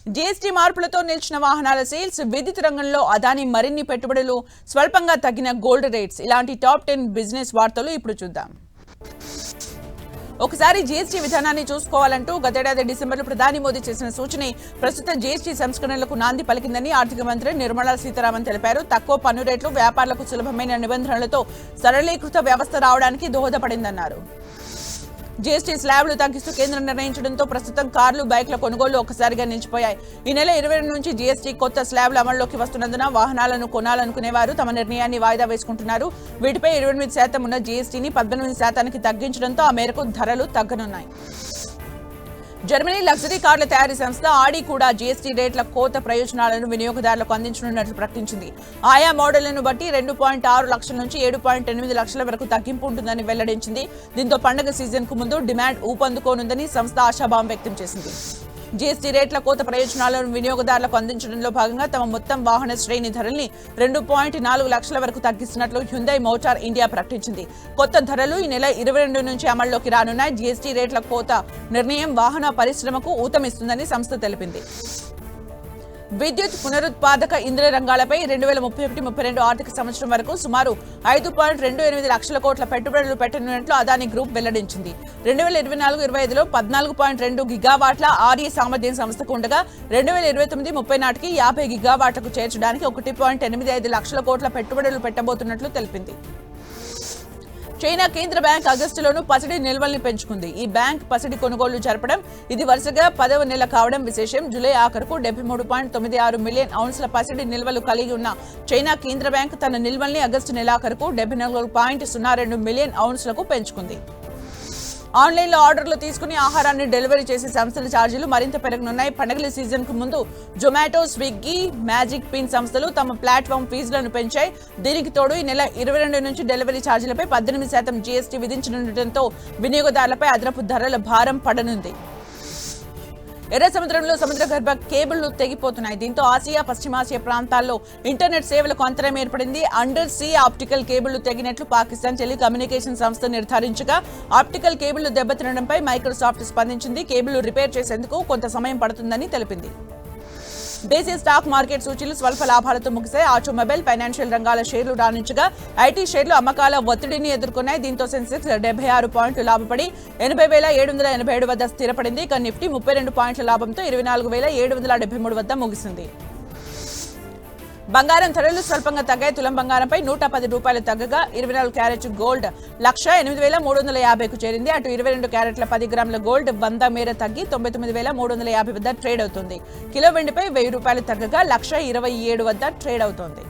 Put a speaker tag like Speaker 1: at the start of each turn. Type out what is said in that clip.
Speaker 1: GST మార్పులతో నిలిచిన వాహనాల సేల్స్, విద్యుత్ రంగంలో అదానీ మరిన్ని పెట్టుబడులు, స్వల్పంగా తగ్గిన గోల్డ్ రేట్స్, ఇలాంటి టాప్ 10 బిజినెస్ వార్తలు ఇప్పుడు చూద్దాం. ఒకసారి జీఎస్టీ విధానాన్ని చూసుకోవాలంటూ గతేడాది డిసెంబర్లో ప్రధాని మోదీ చేసిన సూచనే ప్రస్తుత జీఎస్టీ సంస్కరణలకు నాంది పలికిందని ఆర్థిక మంత్రి నిర్మలా సీతారామన్ తెలిపారు. తక్కువ పన్ను రేట్లు, వ్యాపారులకు సులభమైన నిబంధనలతో సరళీకృత వ్యవస్థ రావడానికి దోహదపడిందన్నారు. జీఎస్టీ స్లాబ్లు తగ్గిస్తూ కేంద్రం నిర్ణయించడంతో ప్రస్తుతం కార్లు, బైక్ల కొనుగోళ్లు ఒక్కసారిగా నిలిచిపోయాయి. ఈ నెల 22 నుంచి జీఎస్టీ కొత్త స్లాబ్లు అమల్లోకి వస్తున్నందున వాహనాలను కొనాలనుకునేవారు తమ నిర్ణయాన్ని వాయిదా వేసుకుంటున్నారు. వీటిపై 28% ఉన్న జీఎస్టీని 18% తగ్గించడంతో ఆ మేరకు ధరలు తగ్గనున్నాయి. జర్మనీ లగ్జరీ కార్ల తయారీ సంస్థ ఆడి కూడా జీఎస్టీ రేట్ల కోత ప్రయోజనాలను వినియోగదారులకు అందించనున్నట్లు ప్రకటించింది. ఆయా మోడళ్లను బట్టి 2.6 లక్షల నుంచి 7.8 లక్షల వరకు తగ్గింపు ఉంటుందని వెల్లడించింది. దీంతో పండుగ సీజన్ కు ముందు డిమాండ్ ఊపందుకోనుందని సంస్థ ఆశాభావం వ్యక్తం చేసింది. జీఎస్టీ రేట్ల కోత ప్రయోజనాలను వినియోగదారులకు అందించడంలో భాగంగా తమ మొత్తం వాహన శ్రేణి ధరల్ని 2.4 లక్షల వరకు తగ్గిస్తున్నట్లు హ్యుండై మోటార్ ఇండియా ప్రకటించింది. కొత్త ధరలు ఈ నెల 22 నుంచి అమల్లోకి రానున్నాయి. జీఎస్టీ రేట్ల కోత నిర్ణయం వాహన పరిశ్రమకు ఊతమిస్తుందని సంస్థ తెలిపింది. విద్యుత్, పునరుత్పాదక ఇంధన రంగాలపై 2031-32 ఆర్థిక సంవత్సరం వరకు సుమారు 5.28 లక్షల కోట్ల పెట్టుబడులు పెట్టనున్నట్లు అదానీ గ్రూప్ వెల్లడించింది. 2024-25లో 14.2 గిగావాట్ల RE సామర్థ్యం సంస్థకు ఉండగా 2029-30 నాటికి 50 గిగావాట్లకు చేర్చడానికి 1.85 లక్షల కోట్ల పెట్టుబడులు పెట్టబోతున్నట్లు తెలిపింది. చైనా కేంద్ర బ్యాంక్ ఆగస్టులోనూ పసిడి నిల్వల్ని పెంచుకుంది. ఈ బ్యాంక్ పసిడి కొనుగోళ్లు జరపడం ఇది వరుసగా 10వ నెల కావడం విశేషం. జూలై ఆఖరుకు 73.96 మిలియన్ ఔన్స్ల పసిడి నిల్వలు కలిగి ఉన్న చైనా కేంద్ర బ్యాంక్ తన నిల్వల్ని ఆగస్టు నెలాఖరుకు 74.02 మిలియన్ ఔన్స్లకు పెంచుకుంది. ఆన్లైన్లో ఆర్డర్లు తీసుకుని ఆహారాన్ని డెలివరీ చేసే సంస్థల ఛార్జీలు మరింత పెరగనున్నాయి. పండుగల సీజన్ కు ముందు జొమాటో, స్విగ్గీ, మ్యాజిక్ పిన్ సంస్థలు తమ ప్లాట్ఫామ్ ఫీజులను పెంచాయి. దీనికి తోడు ఈ నెల 22 నుంచి డెలివరీ ఛార్జీలపై 18% జీఎస్టీ విధించనుండటంతో వినియోగదారులపై అదనపు ధరల భారం పడనుంది. ఎర్ర సముద్రంలో సముద్ర గర్భ కేబుళ్లు తెగిపోతున్నాయి. దీంతో ఆసియా, పశ్చిమాసియా ప్రాంతాల్లో ఇంటర్నెట్ సేవలకు అంతరం ఏర్పడింది. అండర్ సీ ఆప్టికల్ కేబుళ్లు తెగినట్లు పాకిస్తాన్ టెలికమ్యూనికేషన్ సంస్థ నిర్ధారించగా ఆప్టికల్ కేబుళ్లు దెబ్బతినడంపై మైక్రోసాఫ్ట్ స్పందించింది. కేబుళ్లు రిపేర్ చేసేందుకు కొంత సమయం పడుతుందని తెలిపింది. దేశీయ స్టాక్ మార్కెట్ సూచీలు స్వల్ప లాభాలతో ముగిశాయి. ఆటోమొబైల్, ఫైనాన్షియల్ రంగాల షేర్లు రాణించగా ఐటీ షేర్లు అమ్మకాల ఒత్తిడిని ఎదుర్కొన్నాయి. దీంతో సెన్సెక్స్ 76 పాయింట్లు లాభపడి 80,787 వద్ద స్థిరపడింది. ఇక నిఫ్టీ 32 పాయింట్ల లాభంతో 24,773 వద్ద ముగిసింది. బంగారం ధరలు స్వల్పంగా తగ్గాయి. తులం బంగారంపై 110 రూపాయలు తగ్గగా 24 క్యారెట్ గోల్డ్ 1,08,350కు చేరింది. అటు 22 క్యారెట్ల 10 గ్రాముల గోల్డ్ 100 మేర తగ్గి 99,350 వద్ద ట్రేడ్ అవుతుంది. కిలో వెండిపై 1000 రూపాయలు తగ్గగా 1,27,000 వద్ద ట్రేడ్ అవుతోంది.